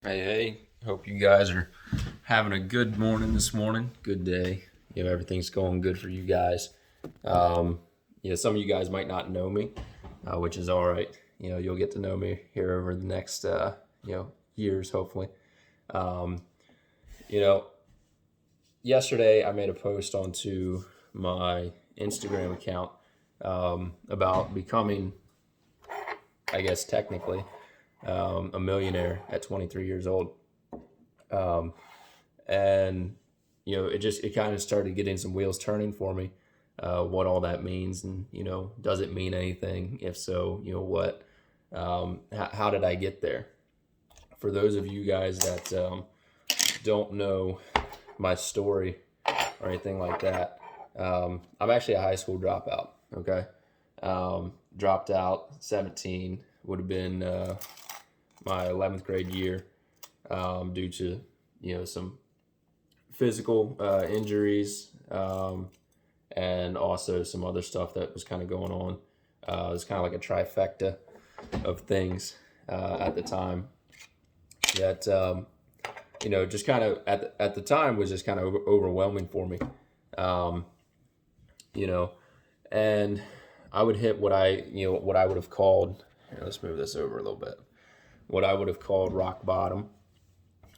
Hey, hope you guys are having a good morning this morning. Good day. Everything's going good for you guys. Um, some of you guys might not know me, which is all right. You'll get to know me here over the next, years, hopefully. Um, you know, Yesterday I made a post onto my Instagram account about becoming, I guess, technically, a millionaire at 23 years old. Um, and it kind of started getting some wheels turning for me, what all that means, and does it mean anything? If so, what? How did I get there? For those of you guys that don't know my story or anything like that, I'm actually a high school dropout. Okay, dropped out 17, would have been my 11th grade year, due to some physical injuries, and also some other stuff that was kind of going on. It was kind of like a trifecta of things at the time that just kind of at the time was just kind of overwhelming for me. Um, you know, and I would hit what I would have called. Here, let's move this over a little bit. What I would have called rock bottom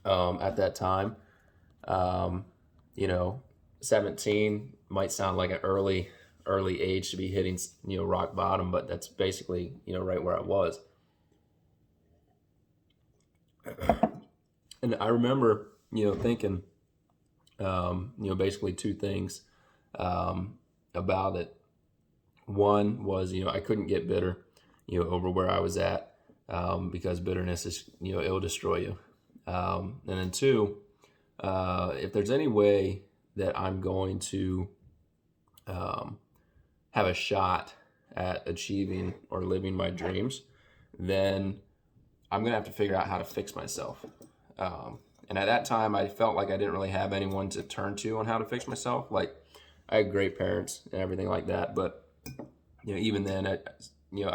at that time. Um, you know, 17 might sound like an early age to be hitting rock bottom, but that's basically right where I was. And I remember thinking basically two things about it. One was I couldn't get bitter over where I was at, because bitterness is it'll destroy you. And then two, if there's any way that I'm going to have a shot at achieving or living my dreams, then I'm going to have to figure out how to fix myself. And at that time, I felt like I didn't really have anyone to turn to on how to fix myself. Like, I had great parents and everything like that, but even then, I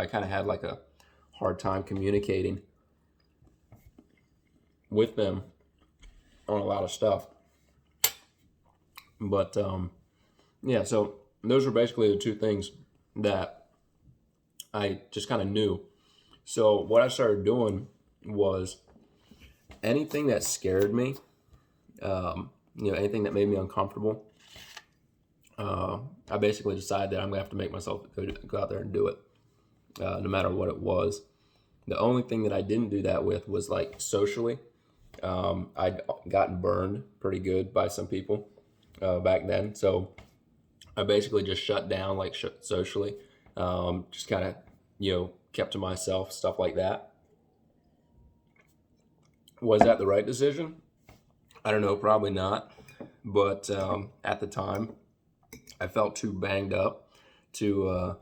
kind of had like a hard time communicating with them on a lot of stuff. But yeah, so those were basically the two things that I just kind of knew. So what I started doing was anything that scared me, anything that made me uncomfortable. I basically decided that I'm gonna have to make myself go out there and do it, no matter what it was. The only thing that I didn't do that with was like socially. I'd gotten burned pretty good by some people back then, so I basically just shut down like socially, just kind of kept to myself, stuff like that. Was that the right decision? I don't know, probably not. But at the time, I felt too banged up to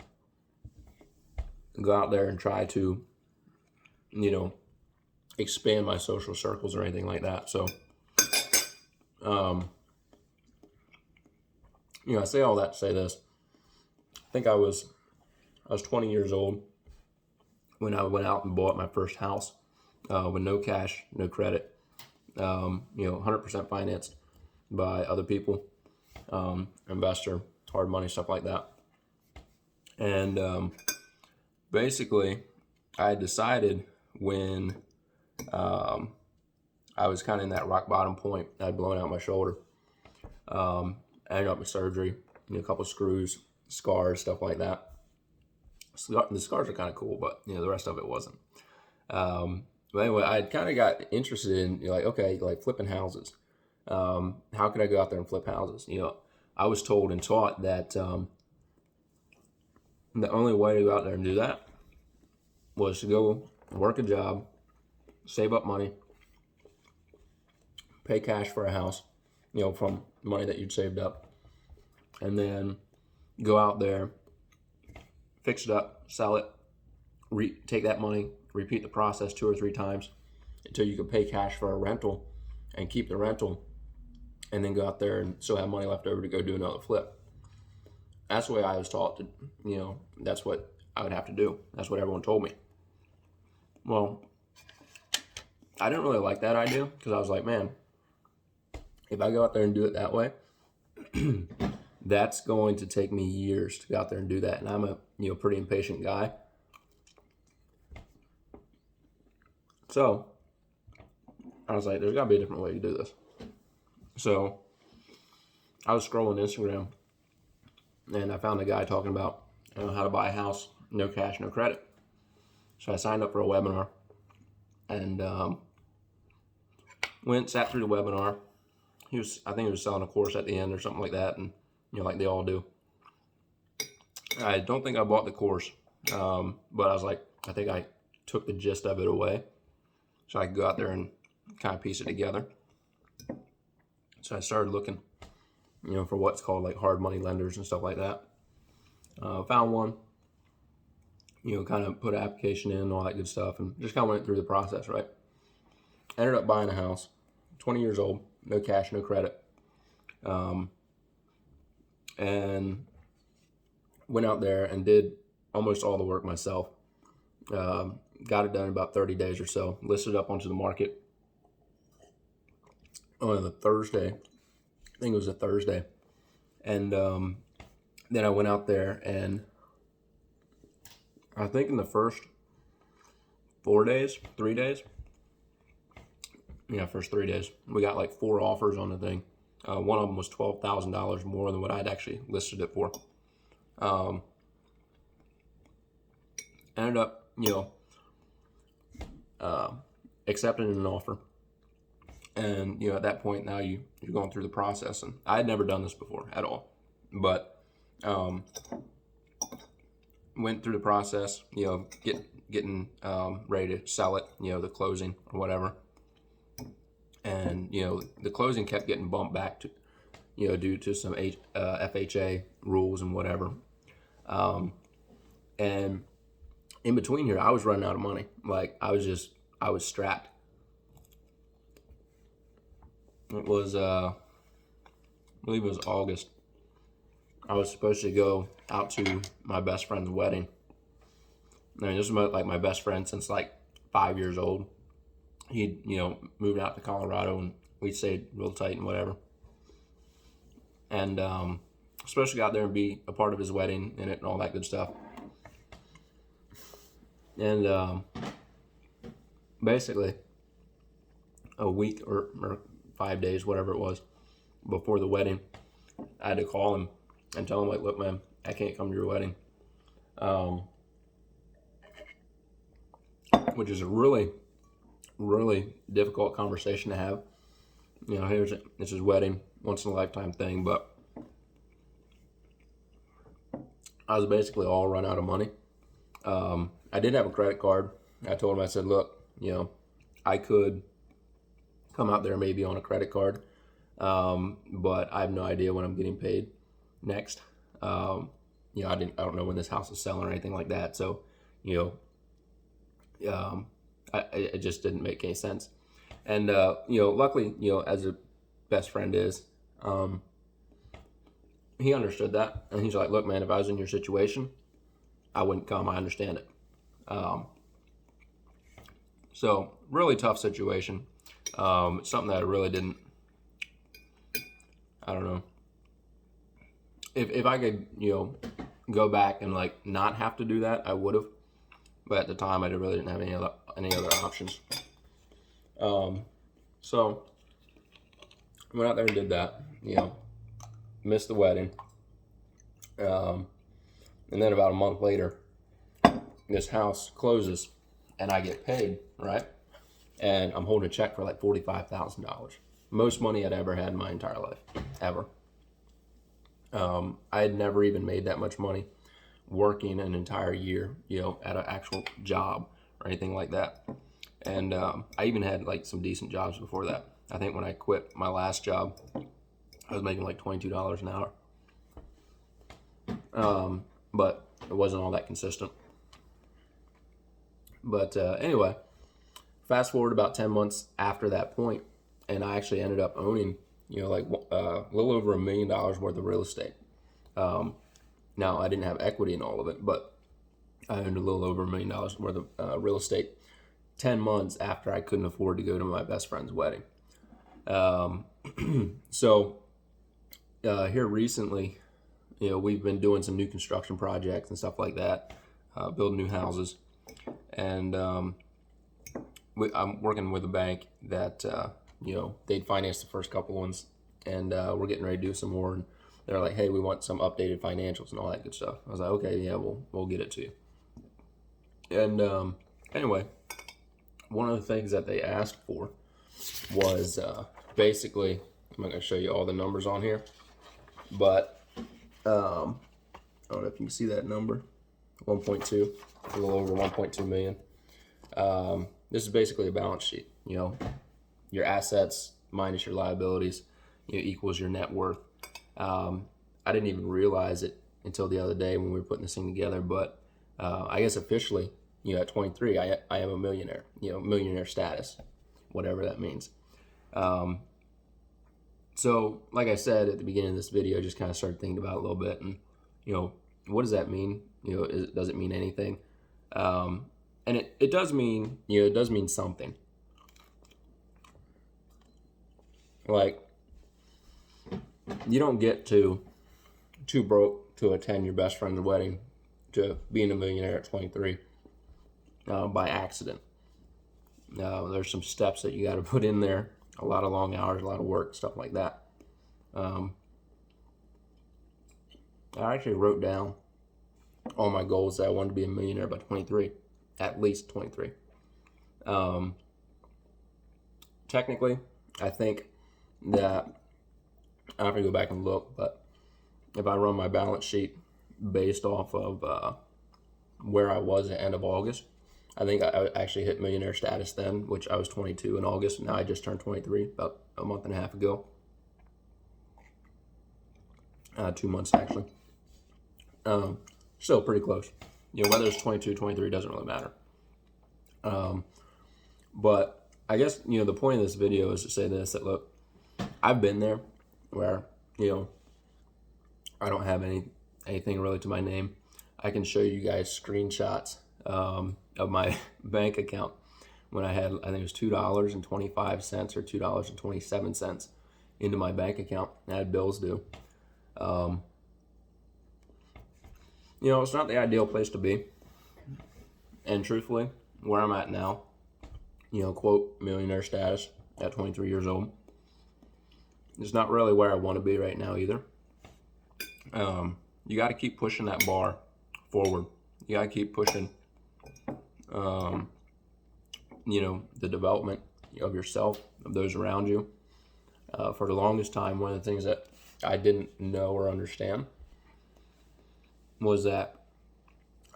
go out there and try to, you know, expand my social circles or anything like that. So, um, I say all that to say this. I think I was 20 years old when I went out and bought my first house, with no cash, no credit, 100% financed by other people, investor, hard money, stuff like that. And basically, I decided when I was kind of in that rock bottom point, I'd blown out my shoulder. I ended up with surgery, a couple of screws, scars, stuff like that. The scars are kind of cool, but the rest of it wasn't. But anyway, I kind of got interested in like flipping houses. How could I go out there and flip houses? I was told and taught that the only way to go out there and do that was to go work a job, save up money, pay cash for a house, from money that you'd saved up, and then go out there, fix it up, sell it, take that money, repeat the process 2 or 3 times until you could pay cash for a rental and keep the rental, and then go out there and still have money left over to go do another flip. That's the way I was taught to, that's what I would have to do. That's what everyone told me. Well, I didn't really like that idea because I was like, man, if I go out there and do it that way, that's going to take me years to go out there and do that. And I'm a pretty impatient guy. So I was like, there's got to be a different way to do this. So I was scrolling Instagram and I found a guy talking about how to buy a house, no cash, no credit. So I signed up for a webinar and sat through the webinar. I think he was selling a course at the end or something like that, and like they all do. I don't think I bought the course, but I was like, I think I took the gist of it away, so I could go out there and kind of piece it together. So I started looking, for what's called like hard money lenders and stuff like that. Found one, kind of put an application in and all that good stuff, and just kind of went through the process, right? Ended up buying a house, 20 years old, no cash, no credit. And went out there and did almost all the work myself. Got it done in about 30 days or so. Listed up onto the market on a Thursday. I think it was a Thursday. And then I went out there and I think in the first 3 days, first 3 days, we got like 4 offers on the thing. One of them was $12,000 more than what I'd actually listed it for. Ended up, accepting an offer. And, at that point now you're going through the process. And I had never done this before at all. But went through the process, getting ready to sell it, the closing or whatever. And, the closing kept getting bumped back to, due to some FHA rules and whatever. And in between here, I was running out of money. Like, I was strapped. It was, I believe it was August. I was supposed to go out to my best friend's wedding. I mean, this was like my best friend since like 5 years old. He, moved out to Colorado and we stayed real tight and whatever. And supposed to go out there and be a part of his wedding and it and all that good stuff. And basically a week or 5 days, whatever it was, before the wedding, I had to call him and tell him, like, look, man, I can't come to your wedding. Which is a really, really difficult conversation to have. It's his wedding, once in a lifetime thing, but I was basically all run out of money. I did have a credit card. I told him, I said, look, I could come out there maybe on a credit card, but I have no idea when I'm getting paid next. I don't know when this house is selling or anything like that. So, it just didn't make any sense. And, luckily, as a best friend is, he understood that. And he's like, look, man, if I was in your situation, I wouldn't come. I understand it. So really tough situation. Something that I really didn't, I don't know. If I could, go back and like not have to do that, I would have. But at the time, I really didn't have any other options. So I went out there and did that. Missed the wedding. And then about a month later, this house closes, and I get paid, right? And I'm holding a check for like $45,000. Most money I'd ever had in my entire life, ever. I had never even made that much money working an entire year, at an actual job or anything like that. And I even had like some decent jobs before that. I think when I quit my last job, I was making like $22 an hour. But it wasn't all that consistent. But anyway, fast forward about 10 months after that point, and I actually ended up owning, like a little over $1 million worth of real estate. Now, I didn't have equity in all of it, but I owned a little over $1 million worth of real estate. 10 months after I couldn't afford to go to my best friend's wedding. So here recently, we've been doing some new construction projects and stuff like that, building new houses. And I'm working with a bank that, they'd finance the first couple ones, and we're getting ready to do some more. And they're like, hey, we want some updated financials and all that good stuff. I was like, okay, yeah, we'll get it to you. And anyway, one of the things that they asked for was basically, I'm not going to show you all the numbers on here, but I don't know if you can see that number, 1.2, a little over 1.2 million. This is basically a balance sheet. Your assets minus your liabilities, equals your net worth. I didn't even realize it until the other day when we were putting this thing together, but I guess officially, at 23, I am a millionaire, millionaire status, whatever that means. So like I said at the beginning of this video, I just kind of started thinking about it a little bit, and what does that mean? Does it mean anything? And it does mean, it does mean something. Like, you don't get too broke to attend your best friend's wedding, to being a millionaire at 23 by accident. There's some steps that you got to put in there, a lot of long hours, a lot of work, stuff like that. I actually wrote down all my goals that I wanted to be a millionaire by 23, at least 23. Technically, I think that I have to go back and look, but if I run my balance sheet based off of where I was at the end of August, I think I actually hit millionaire status then, which I was 22 in August, and now I just turned 23 about a month and a half ago. 2 months actually. Still pretty close. Whether it's 22, 23 doesn't really matter. But I guess, the point of this video is to say this, that look, I've been there where, I don't have anything really to my name. I can show you guys screenshots of my bank account when I had, I think it was $2.25 or $2.27 into my bank account. I had bills due. It's not the ideal place to be. And truthfully, where I'm at now, quote, millionaire status at 23 years old, it's not really where I want to be right now either. You got to keep pushing that bar forward. You got to keep pushing, the development of yourself, of those around you. For the longest time, one of the things that I didn't know or understand was that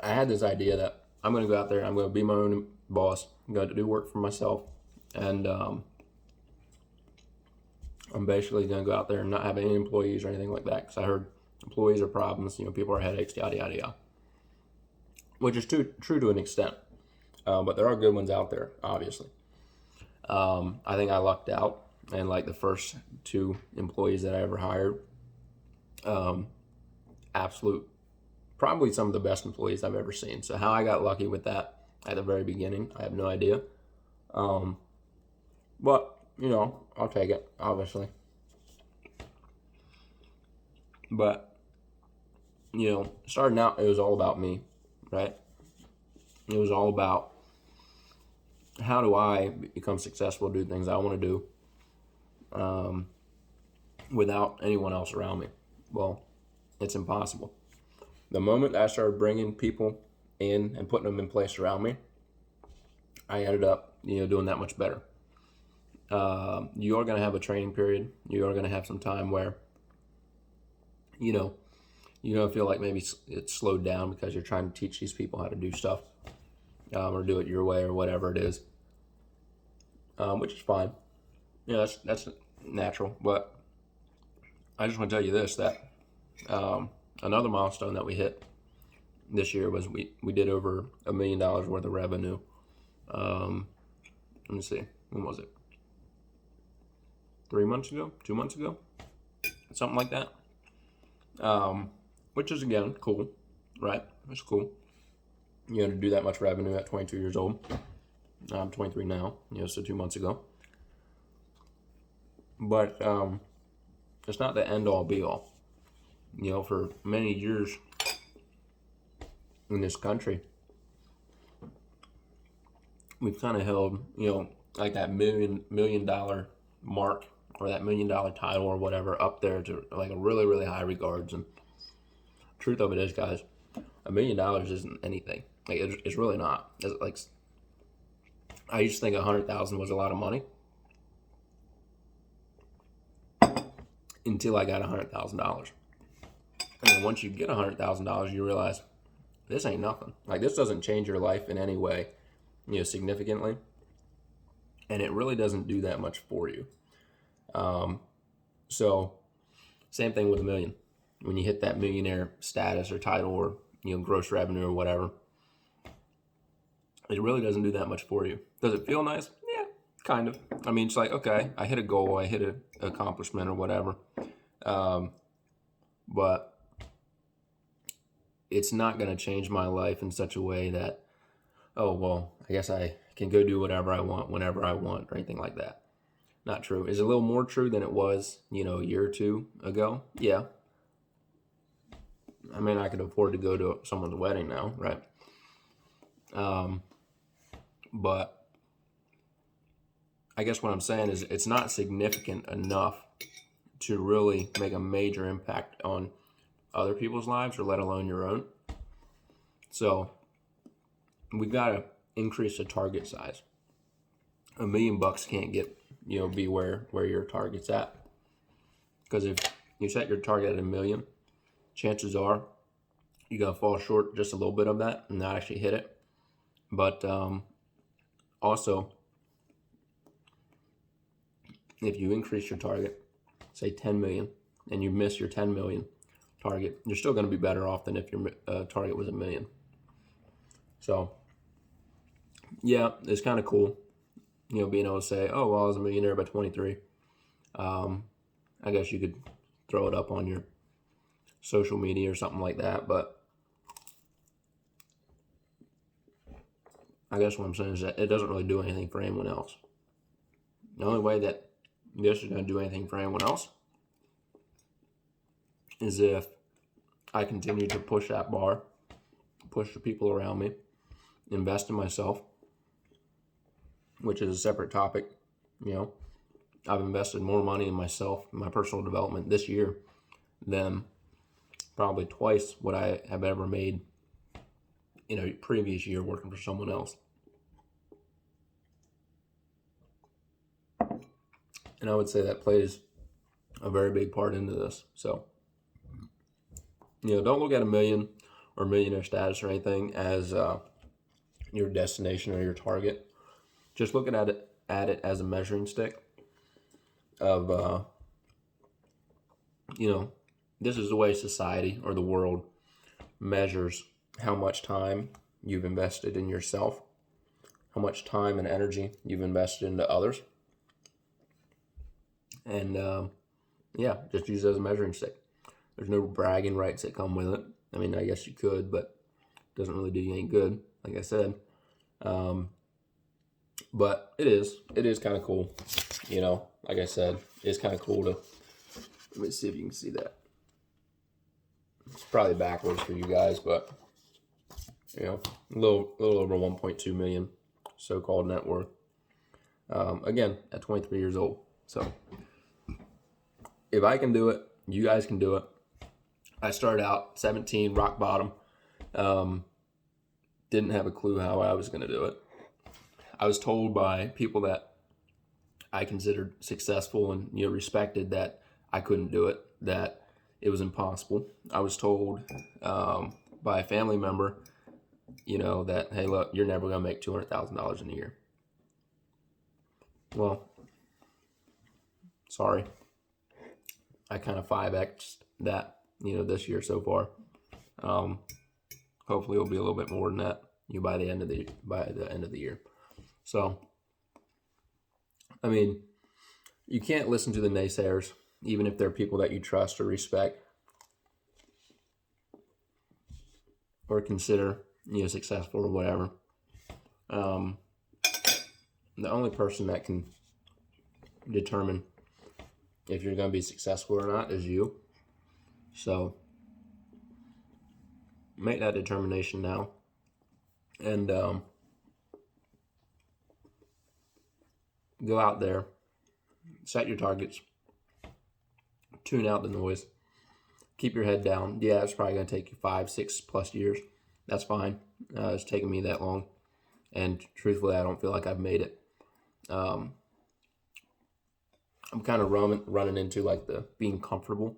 I had this idea that I'm going to go out there, I'm going to be my own boss, I'm going to do work for myself, and I'm basically going to go out there and not have any employees or anything like that, because I heard employees are problems, people are headaches, yada, yada, yada. Which is true to an extent, but there are good ones out there, obviously. I think I lucked out, and like the first 2 employees that I ever hired, probably some of the best employees I've ever seen. So how I got lucky with that at the very beginning, I have no idea. But, I'll take it, obviously. But, starting out, it was all about me, right? It was all about, how do I become successful, do things I want to do, without anyone else around me? Well, it's impossible. The moment I started bringing people in and putting them in place around me, I ended up, doing that much better. You are going to have a training period. You are going to have some time where, you're going to feel like maybe it's slowed down because you're trying to teach these people how to do stuff, or do it your way or whatever it is, which is fine. That's natural. But I just want to tell you this, that another milestone that we hit this year was we did over $1 million worth of revenue. Let me see, when was it? 3 months ago, 2 months ago, something like that. Which is, again, cool, right? It's cool, to do that much revenue at 22 years old. I'm 23 now, so 2 months ago. But it's not the end all be all. For many years in this country, we've kind of held, like that million dollar mark or that $1 million title or whatever up there to like a really, really high regards. And truth of it is, guys, $1 million isn't anything. Like it's really not. It's like I used to think 100,000 was a lot of money until I got $100,000. And then once you get $100,000, you realize this ain't nothing. Like this doesn't change your life in any way, significantly, and it really doesn't do that much for you. So same thing with $1 million. When you hit that millionaire status or title or gross revenue or whatever, it really doesn't do that much for you. Does it feel nice? Yeah, kind of. I mean, it's like, okay, I hit a goal, I hit an accomplishment or whatever, but it's not going to change my life in such a way that, oh, well, I guess I can go do whatever I want whenever I want or anything like that. Not true. Is it a little more true than it was, a year or two ago? Yeah. I mean, I could afford to go to someone's wedding now, right? But I guess what I'm saying is it's not significant enough to really make a major impact on other people's lives or let alone your own. So we've got to increase the target size. $1 million can't get, be where your target's at. Because if you set your target at $1 million, chances are you're going to fall short just a little bit of that and not actually hit it. But also, if you increase your target, say 10 million, and you miss your 10 million target, you're still going to be better off than if your target was $1 million. So, yeah, it's kind of cool, being able to say, oh, well, I was a millionaire by 23. I guess you could throw it up on your social media or something like that, but I guess what I'm saying is that it doesn't really do anything for anyone else. The only way that this is going to do anything for anyone else is if I continue to push that bar, push the people around me, invest in myself, which is a separate topic. I've invested more money in myself, in my personal development this year than probably twice what I have ever made in a previous year working for someone else. And I would say that plays a very big part into this. So, don't look at $1 million or millionaire status or anything as your destination or your target. Just look at it as a measuring stick of, this is the way society or the world measures how much time you've invested in yourself, how much time and energy you've invested into others. And, just use it as a measuring stick. There's no bragging rights that come with it. I mean, I guess you could, but it doesn't really do you any good, like I said. But it is kind of cool. Like I said, it's kind of cool to, let me see if you can see that. It's probably backwards for you guys, but, a little over 1.2 million so-called net worth. Again, at 23 years old. So if I can do it, you guys can do it. I started out 17, rock bottom. Didn't have a clue how I was going to do it. I was told by people that I considered successful and respected that I couldn't do it, that it was impossible. I was told by a family member, that, hey, look, you're never going to make $200,000 in a year. Well, sorry. I kind of 5x'd that, this year so far. Hopefully it'll be a little bit more than that, by the end of the year. So, I mean, you can't listen to the naysayers, even if they're people that you trust or respect or consider, successful or whatever. the only person that can determine if you're going to be successful or not is you. So make that determination now. And go out there, set your targets, tune out the noise, keep your head down. Yeah, it's probably going to take you 5, 6+ years. That's fine. It's taken me that long. And truthfully, I don't feel like I've made it. I'm kind of running into like the being comfortable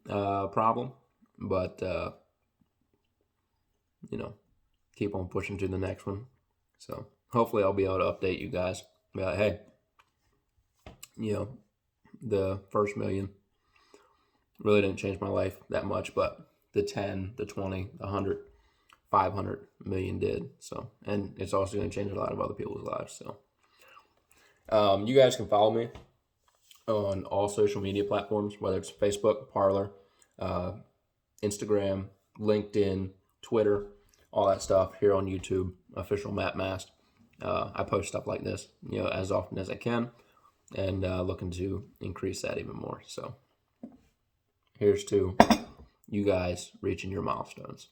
problem. But, keep on pushing to the next one. So hopefully I'll be able to update you guys. Be like, hey, the first million really didn't change my life that much, but the 10, the 20, the 100, 500 million did. So, and it's also going to change a lot of other people's lives. So, you guys can follow me on all social media platforms, whether it's Facebook, Parler, Instagram, LinkedIn, Twitter, all that stuff. Here on YouTube, official Matt Mast. I post stuff like this, as often as I can, and looking to increase that even more. So here's to you guys reaching your milestones.